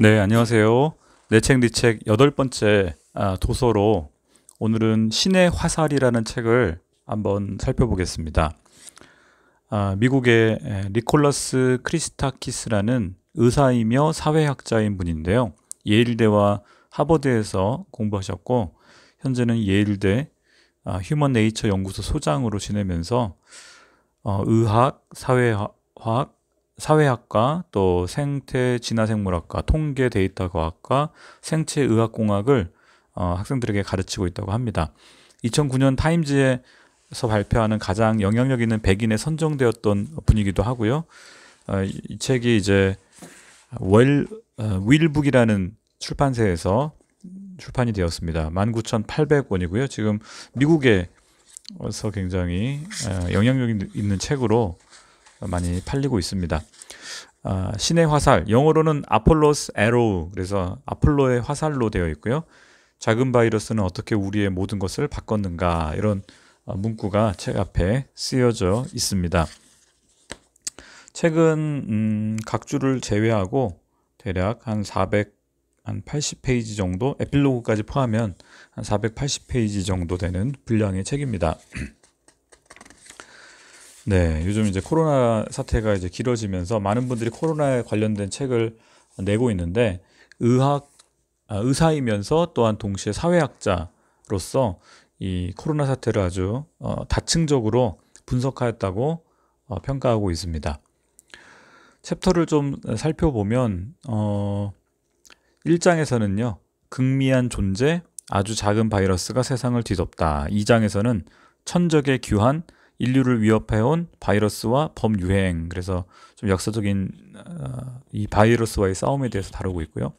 네, 안녕하세요. 내 책, 네 책 여덟 번째 도서로 오늘은 신의 화살이라는 책을 한번 살펴보겠습니다. 미국의 니콜라스 크리스타키스라는 의사이며 사회학자인 분인데요. 예일대와 하버드에서 공부하셨고 현재는 예일대 휴먼 네이처 연구소 소장으로 지내면서 의학, 사회학과, 또 생태 진화생물학과, 통계 데이터 과학과 생체의학공학을 학생들에게 가르치고 있다고 합니다. 2009년 타임즈에서 발표하는 가장 영향력 있는 100인에 선정되었던 분이기도 하고요. 이 책이 이제 윌북이라는 출판사에서 출판이 되었습니다. 19,800원이고요. 지금 미국에서 굉장히 영향력 있는 책으로 많이 팔리고 있습니다. 신의 화살, 영어로는 아폴로스 에로우, 그래서 아폴로의 화살로 되어 있고요. 작은 바이러스는 어떻게 우리의 모든 것을 바꿨는가, 이런 문구가 책 앞에 쓰여져 있습니다. 책은 각 주를 제외하고 대략 한 80페이지 정도, 에필로그까지 포함하면 한 480페이지 정도 되는 분량의 책입니다. 네, 요즘 이제 코로나 사태가 이제 길어지면서 많은 분들이 코로나에 관련된 책을 내고 있는데 의사이면서 또한 동시에 사회학자로서 이 코로나 사태를 아주 다층적으로 분석하였다고 평가하고 있습니다. 챕터를 좀 살펴보면 1장에서는요, 극미한 존재, 아주 작은 바이러스가 세상을 뒤덮다. 2장에서는 천적의 규한, 인류를 위협해온 바이러스와 범유행, 그래서 좀 역사적인 이 바이러스와의 싸움에 대해서 다루고 있고요.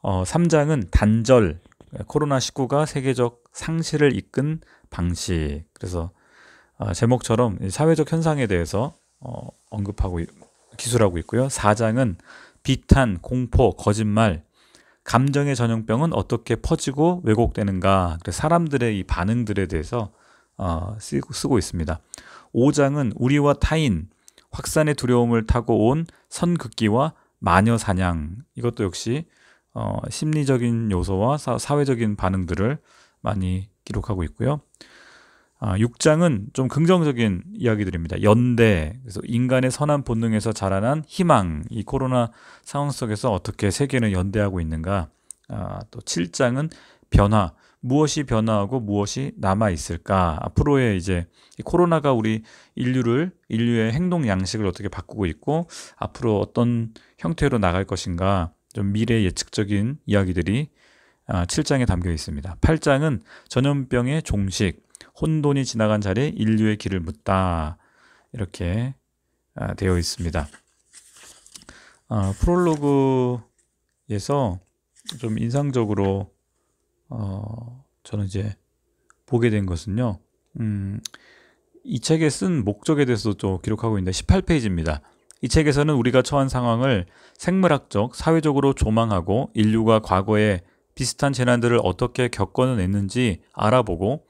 3장은 단절, 코로나19가 세계적 상실을 이끈 방식, 그래서 제목처럼 사회적 현상에 대해서 언급하고 기술하고 있고요. 4장은 비탄, 공포, 거짓말, 감정의 전염병은 어떻게 퍼지고 왜곡되는가, 사람들의 이 반응들에 대해서 쓰고 있습니다. 5장은 우리와 타인, 확산의 두려움을 타고 온 선극기와 마녀 사냥, 이것도 역시 심리적인 요소와 사회적인 반응들을 많이 기록하고 있고요. 6장은 좀 긍정적인 이야기들입니다. 연대, 그래서 인간의 선한 본능에서 자라난 희망, 이 코로나 상황 속에서 어떻게 세계는 연대하고 있는가. 또 7장은 변화, 무엇이 변화하고 무엇이 남아 있을까. 앞으로의 이제 코로나가 우리 인류의 행동 양식을 어떻게 바꾸고 있고 앞으로 어떤 형태로 나갈 것인가, 좀 미래 예측적인 이야기들이 7장에 담겨 있습니다. 8장은 전염병의 종식, 혼돈이 지나간 자리에 인류의 길을 묻다, 이렇게 되어 있습니다. 프롤로그에서 좀 인상적으로 저는 이제 보게 된 것은요, 이 책에 쓴 목적에 대해서 또 기록하고 있는데 18페이지입니다. 이 책에서는 우리가 처한 상황을 생물학적, 사회적으로 조망하고 인류가 과거에 비슷한 재난들을 어떻게 겪어냈는지 알아보고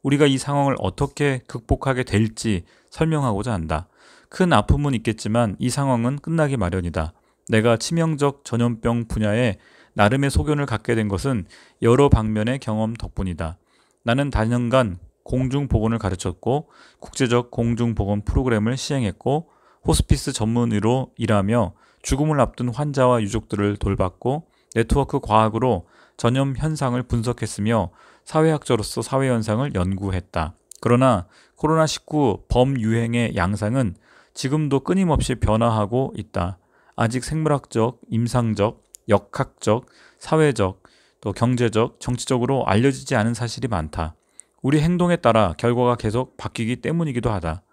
우리가 이 상황을 어떻게 극복하게 될지 설명하고자 한다. 큰 아픔은 있겠지만 이 상황은 끝나기 마련이다. 내가 치명적 전염병 분야에 나름의 소견을 갖게 된 것은 여러 방면의 경험 덕분이다. 나는 다년간 공중보건을 가르쳤고 국제적 공중보건 프로그램을 시행했고 호스피스 전문의로 일하며 죽음을 앞둔 환자와 유족들을 돌봤고 네트워크 과학으로 전염 현상을 분석했으며 사회학자로서 사회 현상을 연구했다. 그러나 코로나19 범유행의 양상은 지금도 끊임없이 변화하고 있다. 아직 생물학적, 임상적, 역학적, 사회적, 또 경제적, 정치적으로 알려지지 않은 사실이 많다. 우리 행동에 따라 결과가 계속 바뀌기 때문이기도 하다.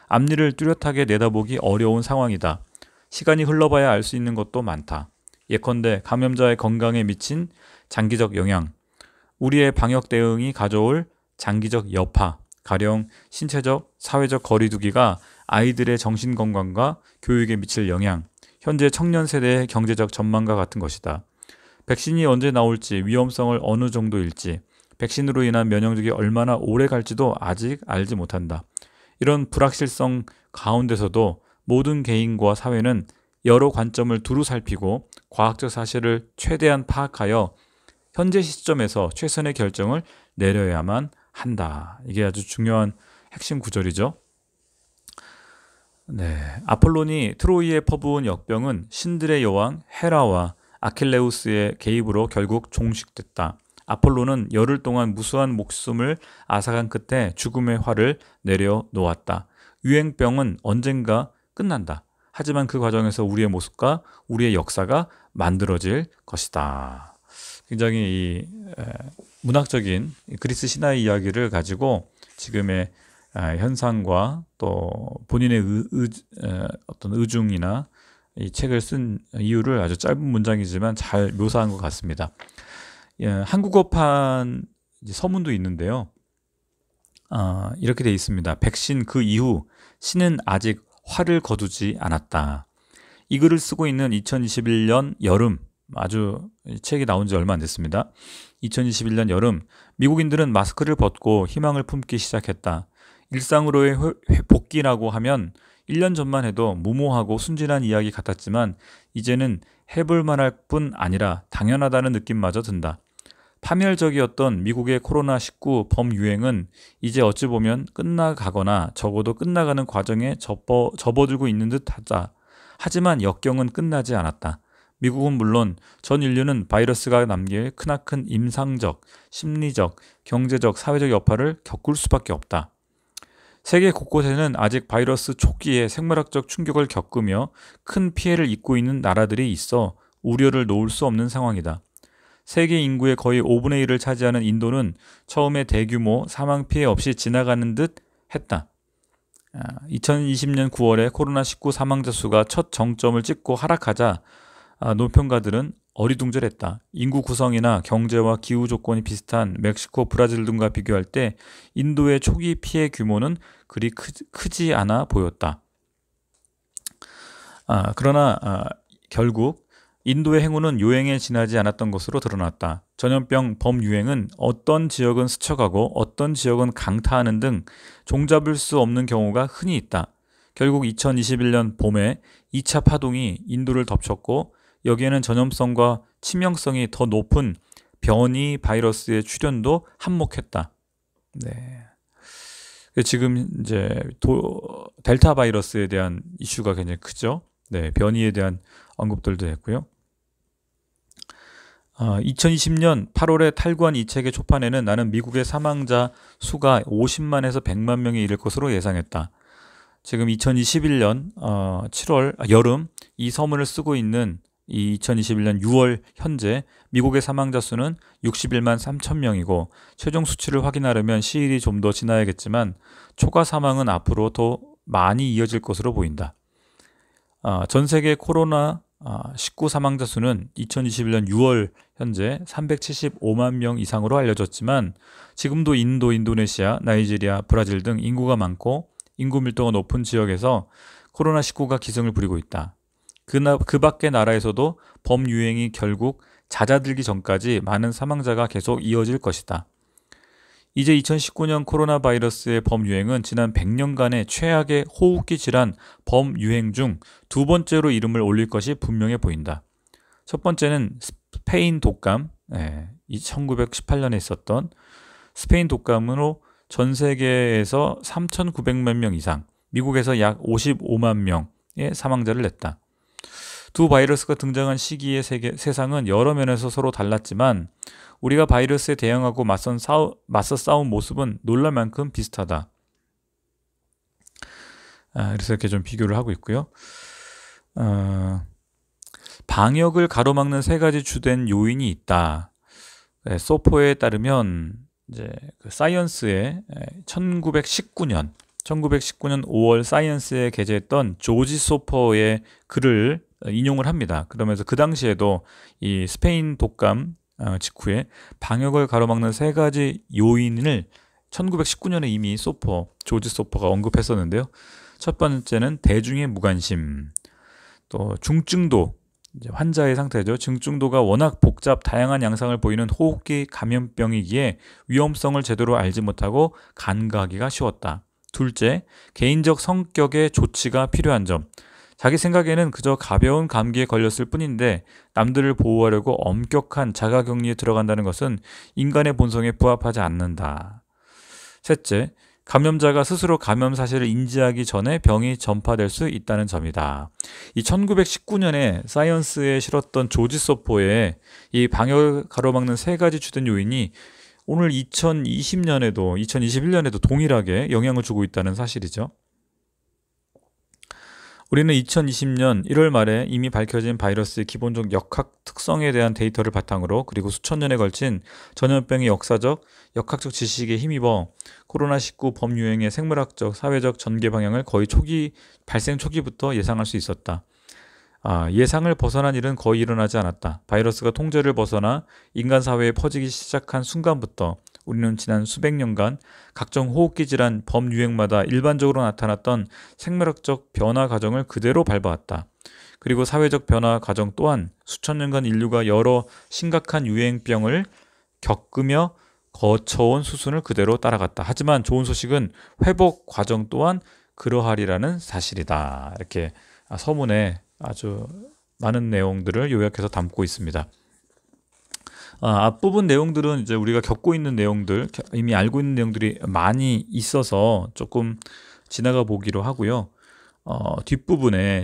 앞니를 뚜렷하게 내다보기 어려운 상황이다. 시간이 흘러봐야 알 수 있는 것도 많다. 예컨대 감염자의 건강에 미친 장기적 영향, 우리의 방역 대응이 가져올 장기적 여파, 가령 신체적, 사회적 거리두기가 아이들의 정신건강과 교육에 미칠 영향, 현재 청년 세대의 경제적 전망과 같은 것이다. 백신이 언제 나올지, 위험성을 어느 정도일지, 백신으로 인한 면역력이 얼마나 오래 갈지도 아직 알지 못한다. 이런 불확실성 가운데서도 모든 개인과 사회는 여러 관점을 두루 살피고 과학적 사실을 최대한 파악하여 현재 시점에서 최선의 결정을 내려야만 한다. 이게 아주 중요한 핵심 구절이죠. 네, 아폴론이 트로이에 퍼부은 역병은 신들의 여왕 헤라와 아킬레우스의 개입으로 결국 종식됐다. 아폴로는 열흘 동안 무수한 목숨을 앗아간 끝에 죽음의 활을 내려놓았다. 유행병은 언젠가 끝난다. 하지만 그 과정에서 우리의 모습과 우리의 역사가 만들어질 것이다. 굉장히 문학적인 그리스 신화의 이야기를 가지고 지금의 현상과 또 본인의 어떤 의중이나 이 책을 쓴 이유를 아주 짧은 문장이지만 잘 묘사한 것 같습니다. 한국어판 서문도 있는데요. 이렇게 돼 있습니다. 백신 그 이후 신은 아직 활을 거두지 않았다. 이 글을 쓰고 있는 2021년 여름, 아주 책이 나온 지 얼마 안 됐습니다. 2021년 여름, 미국인들은 마스크를 벗고 희망을 품기 시작했다. 일상으로의 복귀라고 하면 1년 전만 해도 무모하고 순진한 이야기 같았지만 이제는 해볼 만할 뿐 아니라 당연하다는 느낌마저 든다. 파멸적이었던 미국의 코로나19 범유행은 이제 어찌 보면 끝나가거나 적어도 끝나가는 과정에 접어들고 있는 듯하다. 하지만 역경은 끝나지 않았다. 미국은 물론 전 인류는 바이러스가 남길 크나큰 임상적, 심리적, 경제적, 사회적 여파를 겪을 수밖에 없다. 세계 곳곳에는 아직 바이러스 초기에 생물학적 충격을 겪으며 큰 피해를 입고 있는 나라들이 있어 우려를 놓을 수 없는 상황이다. 세계 인구의 거의 5분의 1을 차지하는 인도는 처음에 대규모 사망 피해 없이 지나가는 듯 했다. 2020년 9월에 코로나19 사망자 수가 첫 정점을 찍고 하락하자 논평가들은 어리둥절했다. 인구 구성이나 경제와 기후 조건이 비슷한 멕시코, 브라질 등과 비교할 때 인도의 초기 피해 규모는 그리 크지 않아 보였다. 그러나 결국 인도의 행운은 요행에 지나지 않았던 것으로 드러났다. 전염병 범유행은 어떤 지역은 스쳐가고 어떤 지역은 강타하는 등 종잡을 수 없는 경우가 흔히 있다. 결국 2021년 봄에 2차 파동이 인도를 덮쳤고 여기에는 전염성과 치명성이 더 높은 변이 바이러스의 출현도 한몫했다. 네. 지금 이제 델타 바이러스에 대한 이슈가 굉장히 크죠. 네, 변이에 대한 언급들도 했고요. 2020년 8월에 탈구한 이 책의 초판에는 나는 미국의 사망자 수가 50만에서 100만 명에 이를 것으로 예상했다. 지금 2021년 7월 여름 이 서문을 쓰고 있는 이 2021년 6월 현재 미국의 사망자 수는 61만 3천 명이고 최종 수치를 확인하려면 시일이 좀 더 지나야겠지만 초과 사망은 앞으로 더 많이 이어질 것으로 보인다. 전 세계 코로나19 사망자 수는 2021년 6월 현재 375만 명 이상으로 알려졌지만 지금도 인도, 인도네시아, 나이지리아, 브라질 등 인구가 많고 인구 밀도가 높은 지역에서 코로나19가 기승을 부리고 있다. 그 밖의 나라에서도 범유행이 결국 잦아들기 전까지 많은 사망자가 계속 이어질 것이다. 이제 2019년 코로나 바이러스의 범유행은 지난 100년간의 최악의 호흡기 질환 범유행 중 두 번째로 이름을 올릴 것이 분명해 보인다. 첫 번째는 스페인 독감, 1918년에 있었던 스페인 독감으로 전 세계에서 3,900만 명 이상, 미국에서 약 55만 명의 사망자를 냈다. 두 바이러스가 등장한 시기의 세상은 여러 면에서 서로 달랐지만 우리가 바이러스에 대응하고 맞서 싸운 모습은 놀랄 만큼 비슷하다. 그래서 이렇게 좀 비교를 하고 있고요. 방역을 가로막는 세 가지 주된 요인이 있다. 소포에 따르면 이제 그 사이언스에 1919년 5월 사이언스에 게재했던 조지 소퍼의 글을 인용을 합니다. 그러면서 그 당시에도 이 스페인 독감 직후에 방역을 가로막는 세 가지 요인을 1919년에 이미 조지 소퍼가 언급했었는데요. 첫 번째는 대중의 무관심, 또 중증도, 이제 환자의 상태죠. 중증도가 워낙 복잡 다양한 양상을 보이는 호흡기 감염병이기에 위험성을 제대로 알지 못하고 간과하기가 쉬웠다. 둘째, 개인적 성격의 조치가 필요한 점. 자기 생각에는 그저 가벼운 감기에 걸렸을 뿐인데 남들을 보호하려고 엄격한 자가격리에 들어간다는 것은 인간의 본성에 부합하지 않는다. 셋째, 감염자가 스스로 감염 사실을 인지하기 전에 병이 전파될 수 있다는 점이다. 이 1919년에 사이언스에 실었던 조지 소포의 이 방역을 가로막는 세 가지 주된 요인이 오늘 2021년에도 동일하게 영향을 주고 있다는 사실이죠. 우리는 2020년 1월 말에 이미 밝혀진 바이러스의 기본적 역학 특성에 대한 데이터를 바탕으로 그리고 수천 년에 걸친 전염병의 역사적, 역학적 지식에 힘입어 코로나19 범유행의 생물학적, 사회적 전개 방향을 거의 발생 초기부터 예상할 수 있었다. 예상을 벗어난 일은 거의 일어나지 않았다. 바이러스가 통제를 벗어나 인간 사회에 퍼지기 시작한 순간부터 우리는 지난 수백 년간 각종 호흡기 질환 범유행마다 일반적으로 나타났던 생물학적 변화 과정을 그대로 밟아왔다. 그리고 사회적 변화 과정 또한 수천 년간 인류가 여러 심각한 유행병을 겪으며 거쳐온 수순을 그대로 따라갔다. 하지만 좋은 소식은 회복 과정 또한 그러하리라는 사실이다. 이렇게 서문에 아주 많은 내용들을 요약해서 담고 있습니다. 앞부분 내용들은 이제 우리가 겪고 있는 내용들, 이미 알고 있는 내용들이 많이 있어서 조금 지나가 보기로 하고요.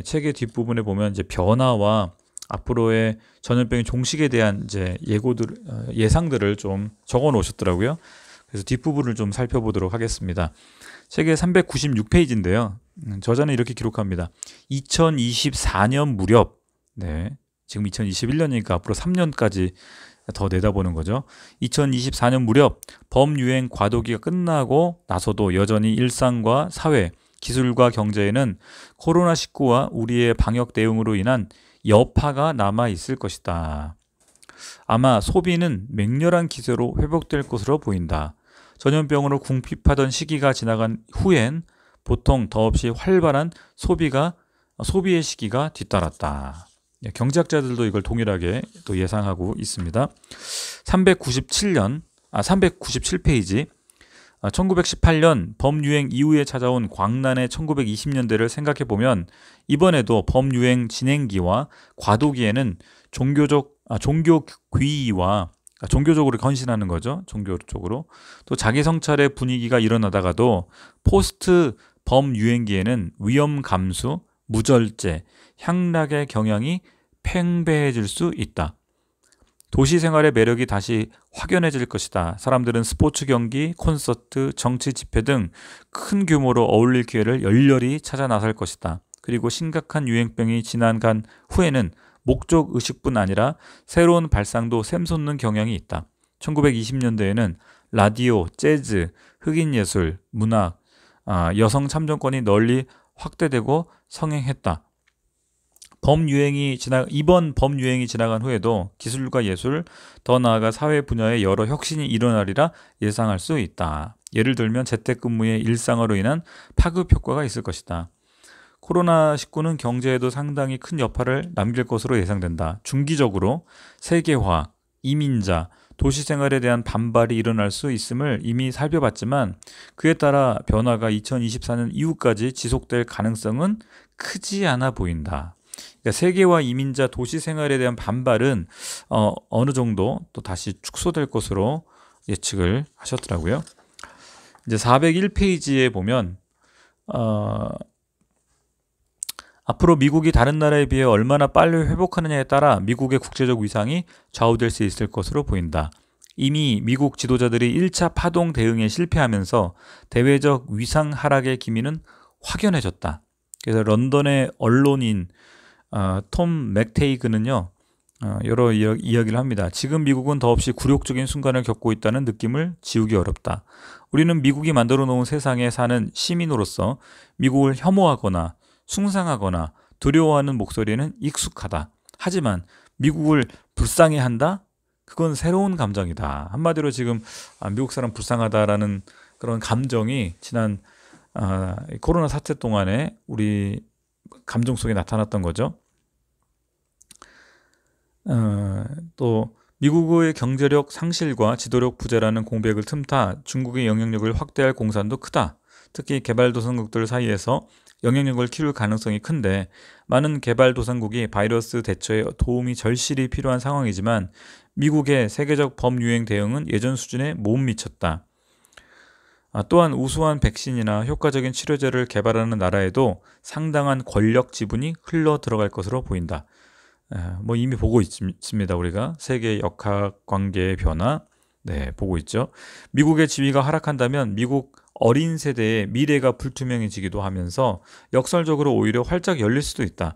책의 뒷부분에 보면 이제 변화와 앞으로의 전염병의 종식에 대한 이제 예상들을 좀 적어 놓으셨더라고요. 그래서 뒷부분을 좀 살펴보도록 하겠습니다. 책의 396페이지인데요. 저자는 이렇게 기록합니다. 2024년 무렵, 지금 2021년이니까 앞으로 3년까지 더 내다보는 거죠. 2024년 무렵 범유행 과도기가 끝나고 나서도 여전히 일상과 사회, 기술과 경제에는 코로나19와 우리의 방역 대응으로 인한 여파가 남아 있을 것이다. 아마 소비는 맹렬한 기세로 회복될 것으로 보인다. 전염병으로 궁핍하던 시기가 지나간 후엔 보통 더없이 활발한 소비의 시기가 뒤따랐다. 경제학자들도 이걸 동일하게 또 예상하고 있습니다. 397페이지 1918년 범유행 이후에 찾아온 광란의 1920년대를 생각해보면 이번에도 범유행 진행기와 과도기에는 종교적으로 헌신하는 거죠. 종교적으로. 또 자기 성찰의 분위기가 일어나다가도 포스트 범유행기에는 위험 감수, 무절제, 향락의 경향이 팽배해질 수 있다. 도시 생활의 매력이 다시 확연해질 것이다. 사람들은 스포츠 경기, 콘서트, 정치 집회 등 큰 규모로 어울릴 기회를 열렬히 찾아 나설 것이다. 그리고 심각한 유행병이 지나간 후에는 목적 의식뿐 아니라 새로운 발상도 샘솟는 경향이 있다. 1920년대에는 라디오, 재즈, 흑인 예술, 문학, 여성 참정권이 널리 확대되고 성행했다. 이번 범유행이 지나간 후에도 기술과 예술, 더 나아가 사회 분야의 여러 혁신이 일어나리라 예상할 수 있다. 예를 들면 재택근무의 일상화로 인한 파급 효과가 있을 것이다. 코로나19는 경제에도 상당히 큰 여파를 남길 것으로 예상된다. 중기적으로 세계화, 이민자, 도시생활에 대한 반발이 일어날 수 있음을 이미 살펴봤지만 그에 따라 변화가 2024년 이후까지 지속될 가능성은 크지 않아 보인다. 그러니까 세계화, 이민자, 도시생활에 대한 반발은 어느 정도 또 다시 축소될 것으로 예측을 하셨더라고요. 이제 401페이지에 보면 앞으로 미국이 다른 나라에 비해 얼마나 빨리 회복하느냐에 따라 미국의 국제적 위상이 좌우될 수 있을 것으로 보인다. 이미 미국 지도자들이 1차 파동 대응에 실패하면서 대외적 위상 하락의 기미는 확연해졌다. 그래서 런던의 언론인 톰 맥테이그는요, 여러 이야기를 합니다. 지금 미국은 더없이 굴욕적인 순간을 겪고 있다는 느낌을 지우기 어렵다. 우리는 미국이 만들어 놓은 세상에 사는 시민으로서 미국을 혐오하거나 숭상하거나 두려워하는 목소리는 익숙하다. 하지만 미국을 불쌍해한다? 그건 새로운 감정이다. 한마디로 지금 미국 사람 불쌍하다라는 그런 감정이 지난 코로나 사태 동안에 우리 감정 속에 나타났던 거죠. 또 미국의 경제력 상실과 지도력 부재라는 공백을 틈타 중국의 영향력을 확대할 공산도 크다. 특히 개발도상국들 사이에서 영향력을 키울 가능성이 큰데 많은 개발도상국이 바이러스 대처에 도움이 절실히 필요한 상황이지만 미국의 세계적 범유행 대응은 예전 수준에 못 미쳤다. 또한 우수한 백신이나 효과적인 치료제를 개발하는 나라에도 상당한 권력 지분이 흘러 들어갈 것으로 보인다. 뭐 이미 보고 있습니다. 우리가 세계 역학 관계의 변화, 네, 보고 있죠. 미국의 지위가 하락한다면 미국 어린 세대의 미래가 불투명해지기도 하면서 역설적으로 오히려 활짝 열릴 수도 있다.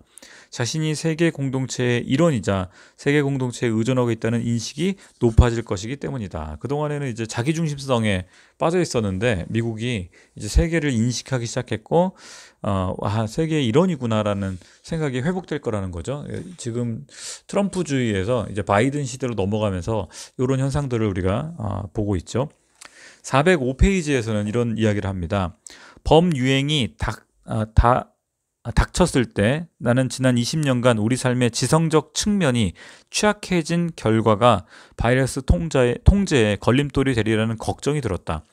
자신이 세계 공동체의 일원이자 세계 공동체에 의존하고 있다는 인식이 높아질 것이기 때문이다. 그동안에는 이제 자기중심성에 빠져 있었는데 미국이 이제 세계를 인식하기 시작했고, 세계의 일원이구나라는 생각이 회복될 거라는 거죠. 지금 트럼프주의에서 이제 바이든 시대로 넘어가면서 이런 현상들을 우리가 보고 있죠. 405페이지에서는 이런 이야기를 합니다. 범유행이 닥쳤을 때 나는 지난 20년간 우리 삶의 지성적 측면이 취약해진 결과가 바이러스 통제에 걸림돌이 되리라는 걱정이 들었다.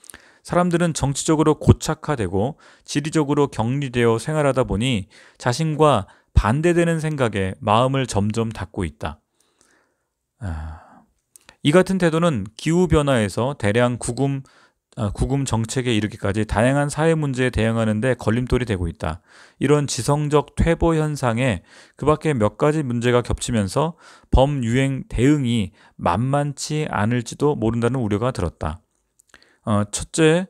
사람들은 정치적으로 고착화되고 지리적으로 격리되어 생활하다 보니 자신과 반대되는 생각에 마음을 점점 닫고 있다. 이 같은 태도는 기후변화에서 대량 구금 정책에 이르기까지 다양한 사회 문제에 대응하는 데 걸림돌이 되고 있다. 이런 지성적 퇴보 현상에 그 밖에 몇 가지 문제가 겹치면서 범유행 대응이 만만치 않을지도 모른다는 우려가 들었다. 첫째,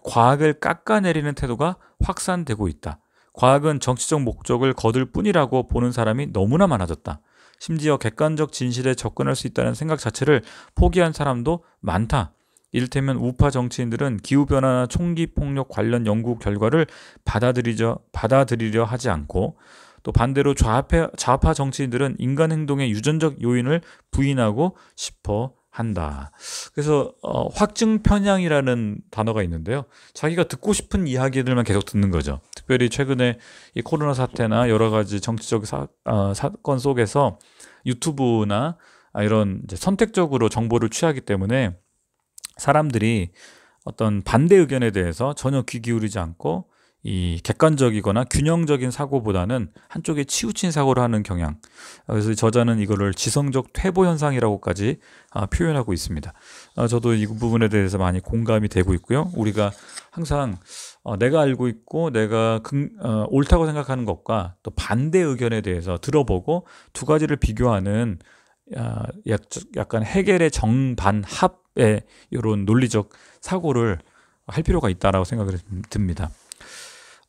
과학을 깎아내리는 태도가 확산되고 있다. 과학은 정치적 목적을 거둘 뿐이라고 보는 사람이 너무나 많아졌다. 심지어 객관적 진실에 접근할 수 있다는 생각 자체를 포기한 사람도 많다. 이를테면 우파 정치인들은 기후변화나 총기폭력 관련 연구 결과를 받아들이려 하지 않고, 또 반대로 좌파 정치인들은 인간 행동의 유전적 요인을 부인하고 싶어 한다. 그래서 확증 편향이라는 단어가 있는데요. 자기가 듣고 싶은 이야기들만 계속 듣는 거죠. 특별히 최근에 이 코로나 사태나 여러 가지 정치적 사건 속에서 유튜브나 이런 이제 선택적으로 정보를 취하기 때문에 사람들이 어떤 반대 의견에 대해서 전혀 귀 기울이지 않고 이 객관적이거나 균형적인 사고보다는 한쪽에 치우친 사고를 하는 경향. 그래서 저자는 이거를 지성적 퇴보 현상이라고까지 표현하고 있습니다. 저도 이 부분에 대해서 많이 공감이 되고 있고요. 우리가 항상 내가 알고 있고 내가 옳다고 생각하는 것과 또 반대 의견에 대해서 들어보고 두 가지를 비교하는 약간 해겔의 정반합의 이런 논리적 사고를 할 필요가 있다라고 생각이 듭니다.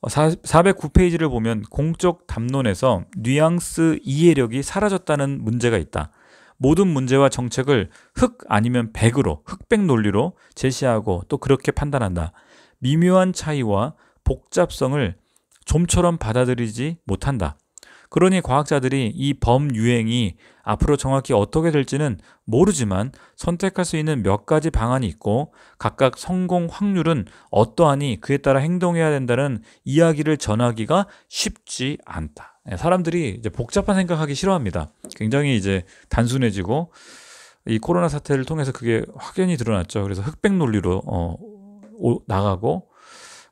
409페이지를 보면 공적 담론에서 뉘앙스 이해력이 사라졌다는 문제가 있다. 모든 문제와 정책을 흑 아니면 백으로, 흑백 논리로 제시하고 또 그렇게 판단한다. 미묘한 차이와 복잡성을 좀처럼 받아들이지 못한다. 그러니 과학자들이 이 범유행이 앞으로 정확히 어떻게 될지는 모르지만 선택할 수 있는 몇 가지 방안이 있고 각각 성공 확률은 어떠하니 그에 따라 행동해야 된다는 이야기를 전하기가 쉽지 않다. 사람들이 이제 복잡한 생각하기 싫어합니다. 굉장히 이제 단순해지고 이 코로나 사태를 통해서 그게 확연히 드러났죠. 그래서 흑백 논리로 나가고,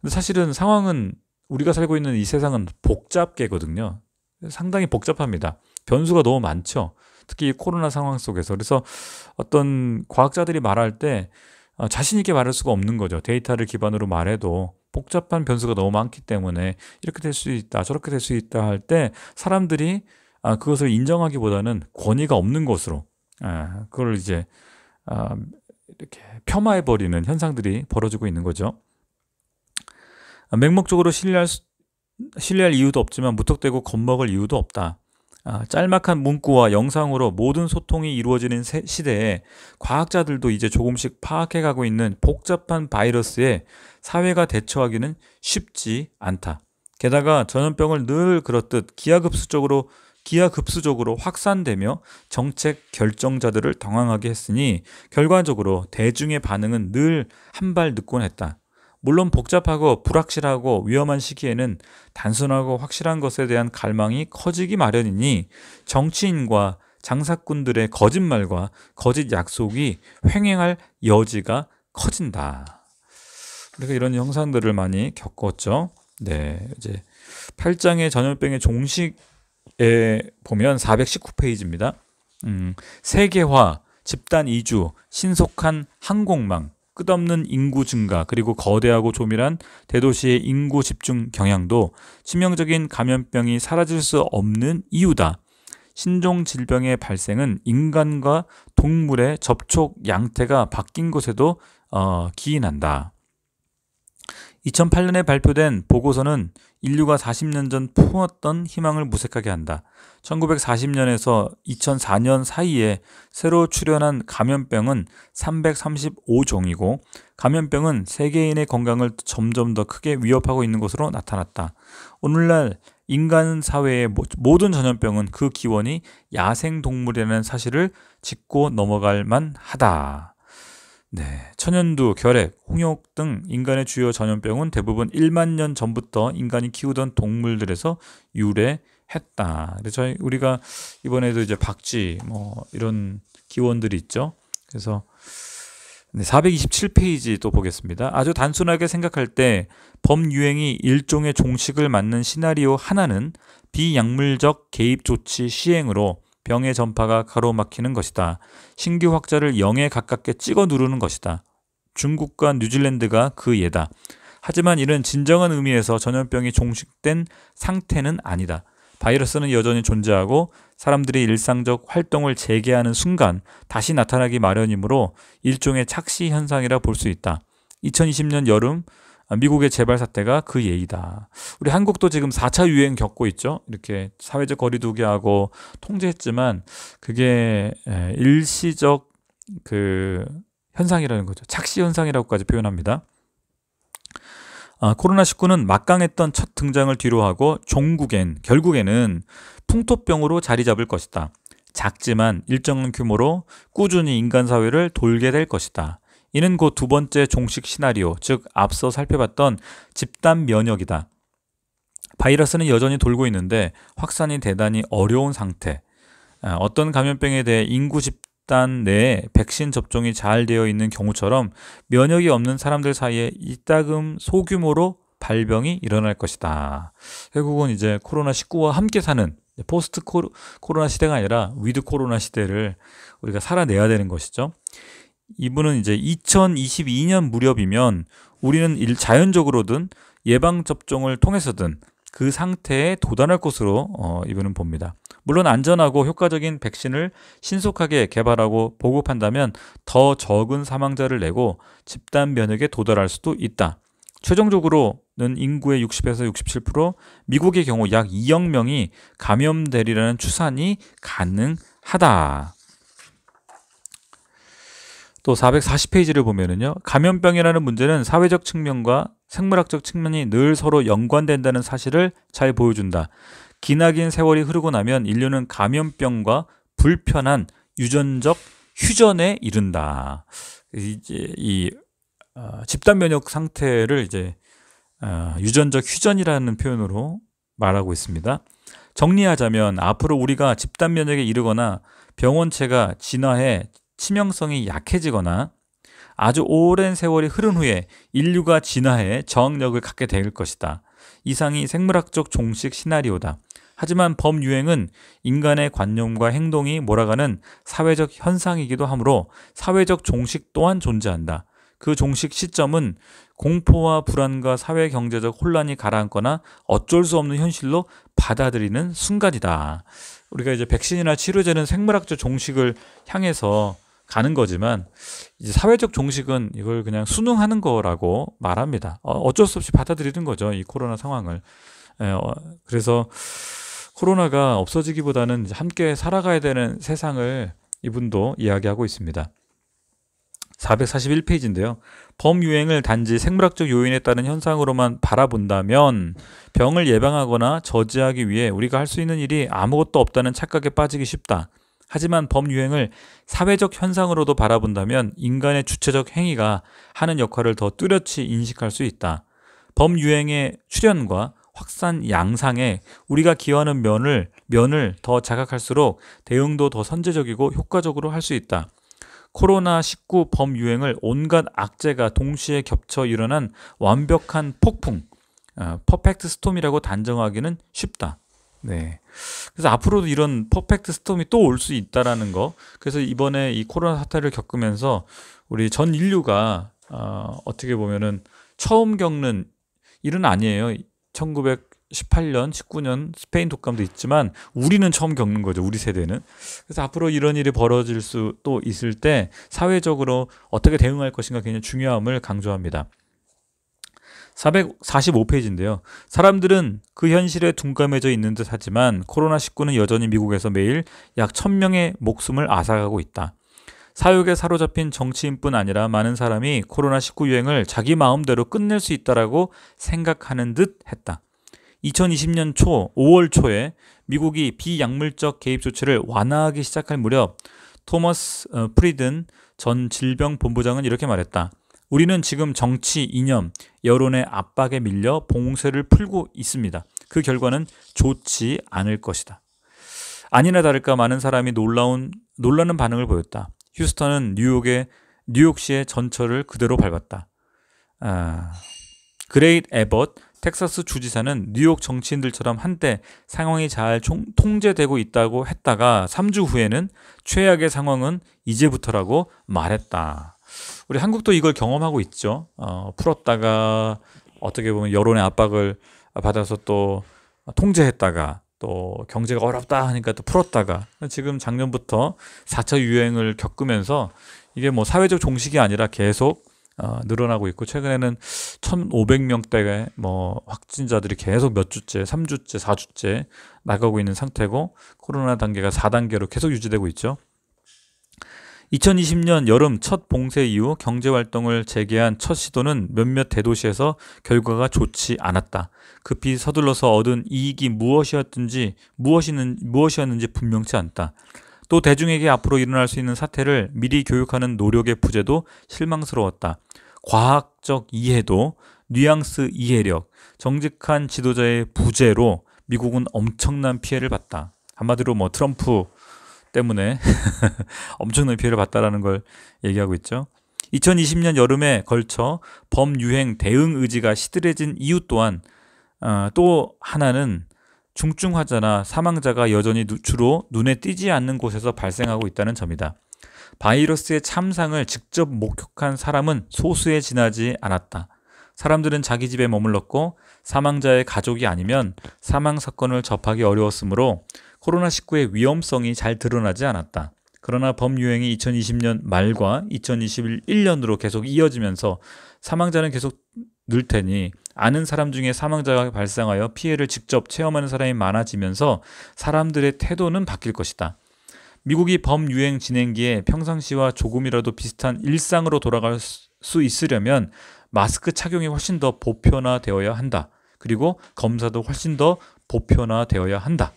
근데 사실은 상황은 우리가 살고 있는 이 세상은 복잡계거든요. 상당히 복잡합니다. 변수가 너무 많죠. 특히 코로나 상황 속에서. 그래서 어떤 과학자들이 말할 때 자신 있게 말할 수가 없는 거죠. 데이터를 기반으로 말해도 복잡한 변수가 너무 많기 때문에 이렇게 될 수 있다, 저렇게 될 수 있다 할 때 사람들이 그것을 인정하기보다는 권위가 없는 것으로 그걸 이제 이렇게 폄하해버리는 현상들이 벌어지고 있는 거죠. 맹목적으로 신뢰할 이유도 없지만 무턱대고 겁먹을 이유도 없다. 짤막한 문구와 영상으로 모든 소통이 이루어지는 시대에 과학자들도 이제 조금씩 파악해가고 있는 복잡한 바이러스에 사회가 대처하기는 쉽지 않다. 게다가 전염병을 늘 그렇듯 기하급수적으로 확산되며 정책 결정자들을 당황하게 했으니 결과적으로 대중의 반응은 늘 한 발 늦곤 했다. 물론 복잡하고 불확실하고 위험한 시기에는 단순하고 확실한 것에 대한 갈망이 커지기 마련이니 정치인과 장사꾼들의 거짓말과 거짓 약속이 횡행할 여지가 커진다. 우리가 이런 형상들을 많이 겪었죠. 네, 이제 8장의 전염병의 종식에 보면 419페이지입니다. 세계화, 집단 이주, 신속한 항공망, 끝없는 인구 증가, 그리고 거대하고 조밀한 대도시의 인구 집중 경향도 치명적인 감염병이 사라질 수 없는 이유다. 신종 질병의 발생은 인간과 동물의 접촉 양태가 바뀐 것에도 기인한다. 2008년에 발표된 보고서는 인류가 40년 전 품었던 희망을 무색하게 한다. 1940년에서 2004년 사이에 새로 출현한 감염병은 335종이고 감염병은 세계인의 건강을 점점 더 크게 위협하고 있는 것으로 나타났다. 오늘날 인간 사회의 모든 전염병은 그 기원이 야생동물이라는 사실을 짚고 넘어갈 만하다. 네, 천연두, 결핵, 홍역 등 인간의 주요 전염병은 대부분 1만 년 전부터 인간이 키우던 동물들에서 유래했다. 그래서 우리가 이번에도 이제 박쥐 이런 기원들이 있죠. 그래서 427페이지 또 보겠습니다. 아주 단순하게 생각할 때 범유행이 일종의 종식을 맞는 시나리오 하나는 비약물적 개입 조치 시행으로 병의 전파가 가로막히는 것이다. 신규 확자를 0에 가깝게 찍어 누르는 것이다. 중국과 뉴질랜드가 그 예다. 하지만 이는 진정한 의미에서 전염병이 종식된 상태는 아니다. 바이러스는 여전히 존재하고 사람들이 일상적 활동을 재개하는 순간 다시 나타나기 마련이므로 일종의 착시 현상이라 볼 수 있다. 2020년 여름 미국의 재발 사태가 그 예이다. 우리 한국도 지금 4차 유행 겪고 있죠. 이렇게 사회적 거리두기 하고 통제했지만 그게 일시적 그 현상이라는 거죠. 착시 현상이라고까지 표현합니다. 코로나19는 막강했던 첫 등장을 뒤로하고 결국에는 풍토병으로 자리 잡을 것이다. 작지만 일정한 규모로 꾸준히 인간 사회를 돌게 될 것이다. 이는 곧 두 번째 종식 시나리오, 즉 앞서 살펴봤던 집단 면역이다. 바이러스는 여전히 돌고 있는데 확산이 대단히 어려운 상태. 어떤 감염병에 대해 인구 집단 내에 백신 접종이 잘 되어 있는 경우처럼 면역이 없는 사람들 사이에 이따금 소규모로 발병이 일어날 것이다. 결국은 이제 코로나19와 함께 사는 포스트 코로나 시대가 아니라 위드 코로나 시대를 우리가 살아내야 되는 것이죠. 이분은 이제 2022년 무렵이면 우리는 자연적으로든 예방접종을 통해서든 그 상태에 도달할 것으로 이분은 봅니다. 물론 안전하고 효과적인 백신을 신속하게 개발하고 보급한다면 더 적은 사망자를 내고 집단 면역에 도달할 수도 있다. 최종적으로는 인구의 60에서 67%, 미국의 경우 약 2억 명이 감염되리라는 추산이 가능하다. 또 440페이지를 보면은요, 감염병이라는 문제는 사회적 측면과 생물학적 측면이 늘 서로 연관된다는 사실을 잘 보여준다. 기나긴 세월이 흐르고 나면 인류는 감염병과 불편한 유전적 휴전에 이른다. 이제 집단 면역 상태를 이제 유전적 휴전이라는 표현으로 말하고 있습니다. 정리하자면 앞으로 우리가 집단 면역에 이르거나 병원체가 진화해 치명성이 약해지거나 아주 오랜 세월이 흐른 후에 인류가 진화해 저항력을 갖게 될 것이다. 이상이 생물학적 종식 시나리오다. 하지만 범유행은 인간의 관념과 행동이 몰아가는 사회적 현상이기도 하므로 사회적 종식 또한 존재한다. 그 종식 시점은 공포와 불안과 사회 경제적 혼란이 가라앉거나 어쩔 수 없는 현실로 받아들이는 순간이다. 우리가 이제 백신이나 치료제는 생물학적 종식을 향해서 가는 거지만 이제 사회적 종식은 이걸 그냥 순응하는 거라고 말합니다. 어쩔 수 없이 받아들이는 거죠. 이 코로나 상황을. 그래서 코로나가 없어지기보다는 함께 살아가야 되는 세상을 이분도 이야기하고 있습니다. 441페이지인데요. 범유행을 단지 생물학적 요인에 따른 현상으로만 바라본다면 병을 예방하거나 저지하기 위해 우리가 할 수 있는 일이 아무것도 없다는 착각에 빠지기 쉽다. 하지만 범유행을 사회적 현상으로도 바라본다면 인간의 주체적 행위가 하는 역할을 더 뚜렷이 인식할 수 있다. 범유행의 출현과 확산 양상에 우리가 기여하는 면을 더 자각할수록 대응도 더 선제적이고 효과적으로 할 수 있다. 코로나19 범유행을 온갖 악재가 동시에 겹쳐 일어난 완벽한 폭풍, 퍼펙트 스톰이라고 단정하기는 쉽다. 네. 그래서 앞으로도 이런 퍼펙트 스톰이 또 올 수 있다라는 거. 그래서 이번에 이 코로나 사태를 겪으면서 우리 전 인류가 어떻게 보면은 처음 겪는 일은 아니에요. 1918년, 19년 스페인 독감도 있지만 우리는 처음 겪는 거죠. 우리 세대는. 그래서 앞으로 이런 일이 벌어질 수 또 있을 때 사회적으로 어떻게 대응할 것인가 굉장히 중요함을 강조합니다. 445페이지인데요. 사람들은 그 현실에 둔감해져 있는 듯 하지만 코로나19는 여전히 미국에서 매일 약 1000명의 목숨을 앗아가고 있다. 사육에 사로잡힌 정치인뿐 아니라 많은 사람이 코로나19 유행을 자기 마음대로 끝낼 수 있다라고 생각하는 듯 했다. 2020년 5월 초에 미국이 비약물적 개입 조치를 완화하기 시작할 무렵 토머스 프리든 전 질병본부장은 이렇게 말했다. 우리는 지금 정치, 이념, 여론의 압박에 밀려 봉쇄를 풀고 있습니다. 그 결과는 좋지 않을 것이다. 아니나 다를까 많은 사람이 놀라는 반응을 보였다. 휴스턴은 뉴욕시의 전철을 그대로 밟았다. 그레이트 에벗 텍사스 주지사는 뉴욕 정치인들처럼 한때 상황이 잘 통제되고 있다고 했다가 3주 후에는 최악의 상황은 이제부터라고 말했다. 우리 한국도 이걸 경험하고 있죠. 풀었다가 어떻게 보면 여론의 압박을 받아서 또 통제했다가 또 경제가 어렵다 하니까 또 풀었다가 지금 작년부터 4차 유행을 겪으면서 이게 뭐 사회적 종식이 아니라 계속 늘어나고 있고 최근에는 1,500명대의 뭐 확진자들이 계속 몇 주째, 3주째, 4주째 나가고 있는 상태고 코로나 단계가 4단계로 계속 유지되고 있죠. 2020년 여름 첫 봉쇄 이후 경제활동을 재개한 첫 시도는 몇몇 대도시에서 결과가 좋지 않았다. 급히 서둘러서 얻은 이익이 무엇이었는지 분명치 않다. 또 대중에게 앞으로 일어날 수 있는 사태를 미리 교육하는 노력의 부재도 실망스러웠다. 과학적 이해도, 뉘앙스 이해력, 정직한 지도자의 부재로 미국은 엄청난 피해를 봤다. 한마디로 뭐 트럼프 때문에 엄청난 피해를 봤다라는 걸 얘기하고 있죠. 2020년 여름에 걸쳐 범유행 대응 의지가 시들해진 이유 또한 또 하나는 중증 환자나 사망자가 여전히 주로 눈에 띄지 않는 곳에서 발생하고 있다는 점이다. 바이러스의 참상을 직접 목격한 사람은 소수에 지나지 않았다. 사람들은 자기 집에 머물렀고 사망자의 가족이 아니면 사망 사건을 접하기 어려웠으므로 코로나19의 위험성이 잘 드러나지 않았다. 그러나 범유행이 2020년 말과 2021년으로 계속 이어지면서 사망자는 계속 늘 테니 아는 사람 중에 사망자가 발생하여 피해를 직접 체험하는 사람이 많아지면서 사람들의 태도는 바뀔 것이다. 미국이 범유행 진행기에 평상시와 조금이라도 비슷한 일상으로 돌아갈 수 있으려면 마스크 착용이 훨씬 더 보편화되어야 한다. 그리고 검사도 훨씬 더 보편화되어야 한다.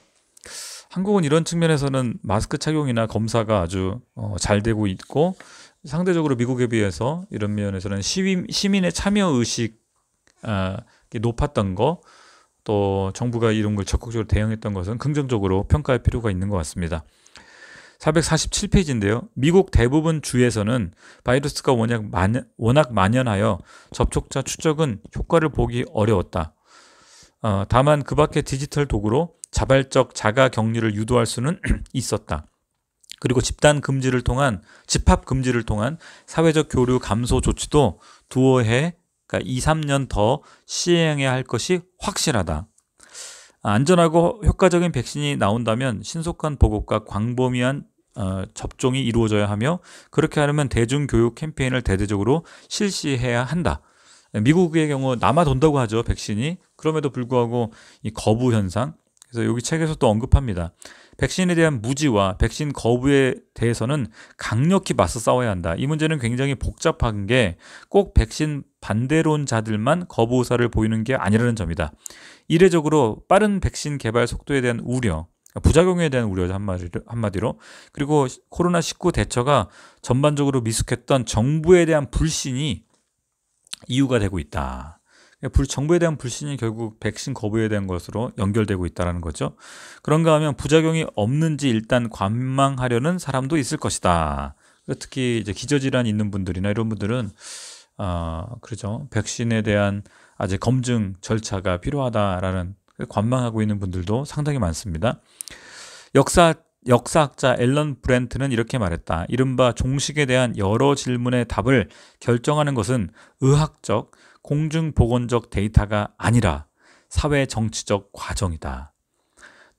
한국은 이런 측면에서는 마스크 착용이나 검사가 아주 잘 되고 있고 상대적으로 미국에 비해서 이런 면에서는 시민의 참여 의식 높았던 거, 또 정부가 이런 걸 적극적으로 대응했던 것은 긍정적으로 평가할 필요가 있는 것 같습니다. 447페이지인데요. 미국 대부분 주에서는 바이러스가 워낙 만연하여 접촉자 추적은 효과를 보기 어려웠다. 다만 그 밖의 디지털 도구로 자발적 자가 격리를 유도할 수는 있었다. 그리고 집합 금지를 통한 사회적 교류 감소 조치도 두어 해, 그러니까 2, 3년 더 시행해야 할 것이 확실하다. 안전하고 효과적인 백신이 나온다면 신속한 보급과 광범위한 접종이 이루어져야 하며 그렇게 하려면 대중교육 캠페인을 대대적으로 실시해야 한다. 미국의 경우 남아 돈다고 하죠. 백신이. 그럼에도 불구하고 이 거부 현상. 그래서 여기 책에서 또 언급합니다. 백신에 대한 무지와 백신 거부에 대해서는 강력히 맞서 싸워야 한다. 이 문제는 굉장히 복잡한 게 꼭 백신 반대론자들만 거부 의사를 보이는 게 아니라는 점이다. 이례적으로 빠른 백신 개발 속도에 대한 우려, 부작용에 대한 우려죠. 한마디로. 그리고 코로나19 대처가 전반적으로 미숙했던 정부에 대한 불신이 이유가 되고 있다. 정부에 대한 불신이 결국 백신 거부에 대한 것으로 연결되고 있다는 거죠. 그런가 하면 부작용이 없는지 일단 관망하려는 사람도 있을 것이다. 특히 이제 기저질환이 있는 분들이나 이런 분들은 그렇죠. 백신에 대한 아직 검증 절차가 필요하다라는 관망하고 있는 분들도 상당히 많습니다. 역사학자 앨런 브랜트는 이렇게 말했다. 이른바 종식에 대한 여러 질문의 답을 결정하는 것은 의학적, 공중보건적 데이터가 아니라 사회 정치적 과정이다.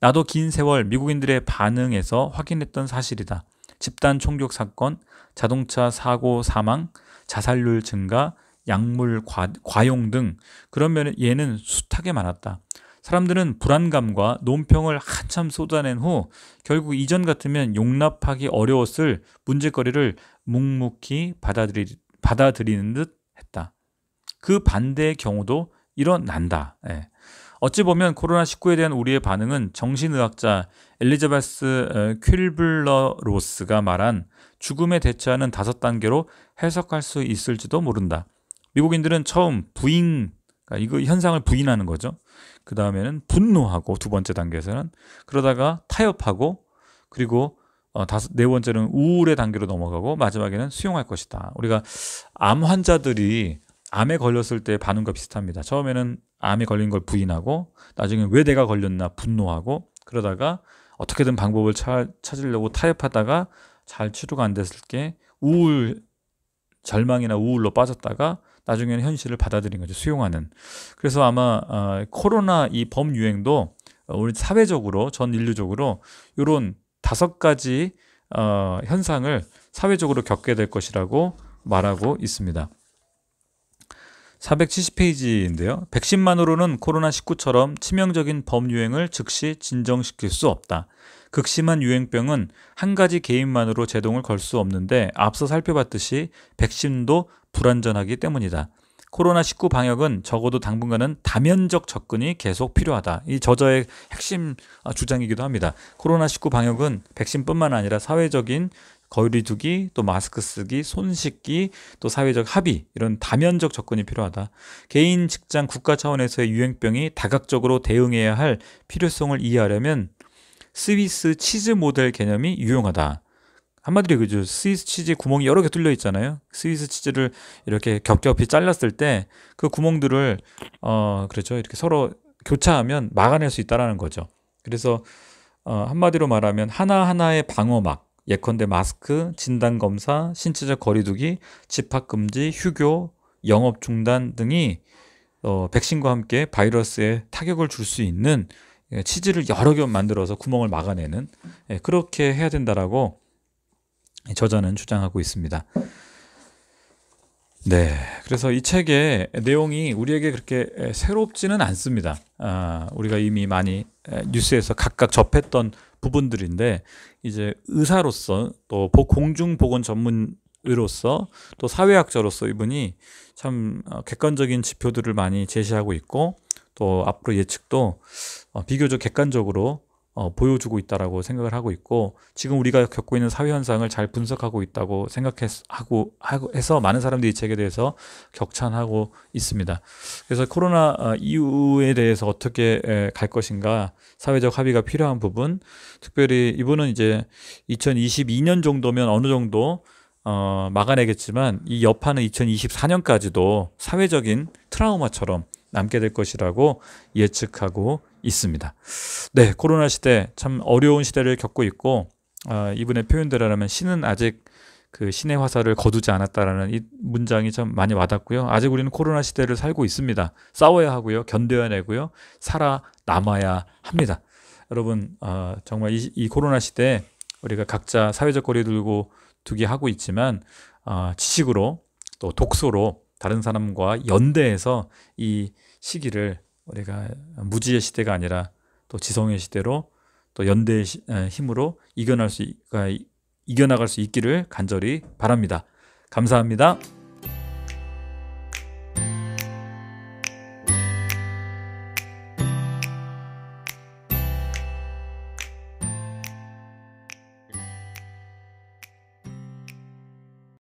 나도 긴 세월 미국인들의 반응에서 확인했던 사실이다. 집단 총격 사건, 자동차 사고 사망, 자살률 증가, 약물 과용 등 그런 면에 얘는 숱하게 많았다. 사람들은 불안감과 논평을 한참 쏟아낸 후 결국 이전 같으면 용납하기 어려웠을 문제거리를 묵묵히 받아들이는 듯 했다. 그 반대의 경우도 일어난다. 어찌 보면 코로나19에 대한 우리의 반응은 정신의학자 엘리자베스 퀼블러 로스가 말한 죽음에 대처하는 5단계로 해석할 수 있을지도 모른다. 미국인들은 처음 이거 현상을 부인하는 거죠. 그 다음에는 분노하고, 두 번째 단계에서는 그러다가 타협하고, 그리고 네 번째는 우울의 단계로 넘어가고, 마지막에는 수용할 것이다. 우리가 암 환자들이 암에 걸렸을 때 반응과 비슷합니다. 처음에는 암에 걸린 걸 부인하고, 나중에 왜 내가 걸렸나 분노하고, 그러다가 어떻게든 방법을 찾으려고 타협하다가 잘 치료가 안 됐을 게 절망이나 우울로 빠졌다가 나중에는 현실을 받아들인 거죠. 수용하는. 그래서 아마 코로나 이 범유행도 우리 사회적으로, 전 인류적으로 이런 5가지 현상을 사회적으로 겪게 될 것이라고 말하고 있습니다. 470페이지인데요. 백신만으로는 코로나19처럼 치명적인 범유행을 즉시 진정시킬 수 없다. 극심한 유행병은 한 가지 개인만으로 제동을 걸 수 없는데 앞서 살펴봤듯이 백신도 불완전하기 때문이다. 코로나19 방역은 적어도 당분간은 다면적 접근이 계속 필요하다. 이 저자의 핵심 주장이기도 합니다. 코로나19 방역은 백신뿐만 아니라 사회적인 거리두기, 또 마스크 쓰기, 손 씻기, 또 사회적 합의, 이런 다면적 접근이 필요하다. 개인, 직장, 국가 차원에서의 유행병이 다각적으로 대응해야 할 필요성을 이해하려면 스위스 치즈 모델 개념이 유용하다. 한마디로 그죠. 스위스 치즈 구멍이 여러 개 뚫려 있잖아요. 스위스 치즈를 이렇게 겹겹이 잘랐을 때 그 구멍들을 그렇죠. 이렇게 서로 교차하면 막아낼 수 있다라는 거죠. 그래서 한마디로 말하면 하나하나의 방어막, 예컨대 마스크, 진단검사, 신체적 거리두기, 집합금지, 휴교, 영업 중단 등이 백신과 함께 바이러스에 타격을 줄 수 있는 치즈를 여러 개 만들어서 구멍을 막아내는, 그렇게 해야 된다라고 저자는 주장하고 있습니다. 네, 그래서 이 책의 내용이 우리에게 그렇게 새롭지는 않습니다. 우리가 이미 많이 뉴스에서 각각 접했던 부분들인데, 이제 의사로서 또 공중보건 전문의로서 또 사회학자로서 이분이 참 객관적인 지표들을 많이 제시하고 있고, 또 앞으로 예측도 비교적 객관적으로 보여주고 있다라고 생각을 하고 있고, 지금 우리가 겪고 있는 사회 현상을 잘 분석하고 있다고 해서 많은 사람들이 이 책에 대해서 격찬하고 있습니다. 그래서 코로나 이후에 대해서 어떻게 갈 것인가, 사회적 합의가 필요한 부분, 특별히 이분은 이제 2022년 정도면 어느 정도 막아내겠지만 이 여파는 2024년까지도 사회적인 트라우마처럼 남게 될 것이라고 예측하고 있습니다. 네, 코로나 시대 참 어려운 시대를 겪고 있고, 이분의 표현대로라면 신은 아직 그 신의 화살을 거두지 않았다라는 이 문장이 참 많이 와닿고요. 아직 우리는 코로나 시대를 살고 있습니다. 싸워야 하고요, 견뎌내고요, 살아남아야 합니다. 여러분, 정말 이 코로나 시대에 우리가 각자 사회적 거리 두기 하고 있지만, 지식으로 또 독서로 다른 사람과 연대해서 이 시기를 우리가 무지의 시대가 아니라 또 지성의 시대로, 또 연대의 힘으로 이겨나갈 수 있기를 간절히 바랍니다. 감사합니다.